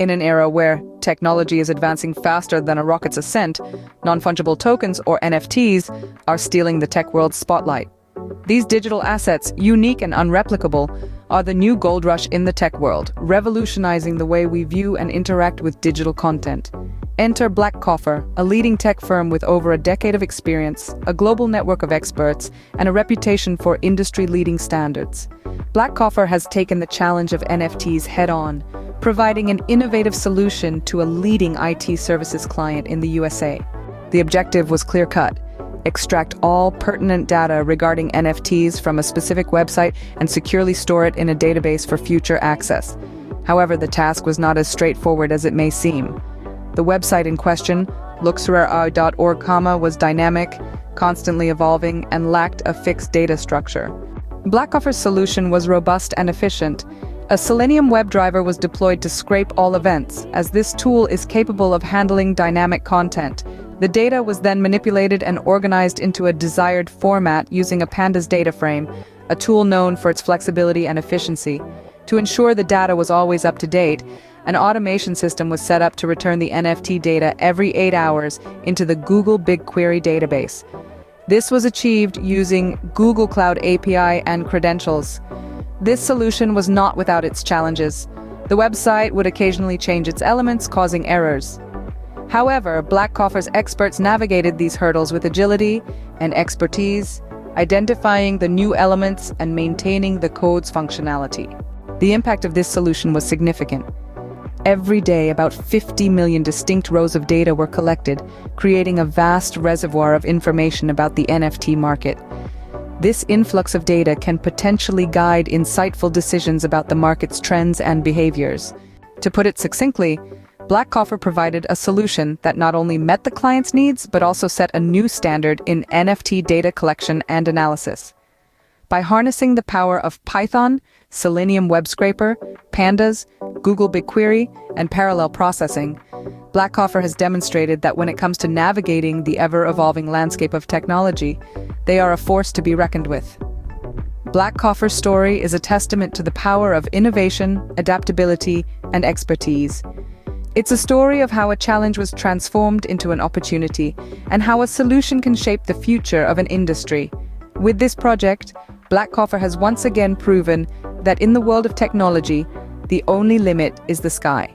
In an era where technology is advancing faster than a rocket's ascent, non-fungible tokens, or NFTs, are stealing the tech world's spotlight. These digital assets, unique and unreplicable, are the new gold rush in the tech world, revolutionizing the way we view and interact with digital content. Enter Blackcoffer, a leading tech firm with over a decade of experience, a global network of experts, and a reputation for industry-leading standards. Blackcoffer has taken the challenge of NFTs head-on, providing an innovative solution to a leading IT services client in the USA. The objective was clear-cut: extract all pertinent data regarding NFTs from a specific website and securely store it in a database for future access. However, the task was not as straightforward as it may seem. The website in question, luxrare.org, was dynamic, constantly evolving, and lacked a fixed data structure. Blackcoffer's solution was robust and efficient. A Selenium WebDriver was deployed to scrape all events, as this tool is capable of handling dynamic content. The data was then manipulated and organized into a desired format using a Pandas data frame, a tool known for its flexibility and efficiency. To ensure the data was always up to date, an automation system was set up to return the NFT data every 8 hours into the Google BigQuery database. This was achieved using Google Cloud API and credentials. This solution was not without its challenges. The website would occasionally change its elements, causing errors. However, Blackcoffer's experts navigated these hurdles with agility and expertise, identifying the new elements and maintaining the code's functionality. The impact of this solution was significant. Every day, about 50 million distinct rows of data were collected, creating a vast reservoir of information about the NFT market. This influx of data can potentially guide insightful decisions about the market's trends and behaviors. To put it succinctly, Blackcoffer provided a solution that not only met the client's needs, but also set a new standard in NFT data collection and analysis. By harnessing the power of Python, Selenium web scraper, Pandas, Google BigQuery, and parallel processing, Blackcoffer has demonstrated that when it comes to navigating the ever-evolving landscape of technology, they are a force to be reckoned with. Blackcoffer's story is a testament to the power of innovation, adaptability, and expertise. It's a story of how a challenge was transformed into an opportunity, and how a solution can shape the future of an industry. With this project, Blackcoffer has once again proven that in the world of technology, the only limit is the sky.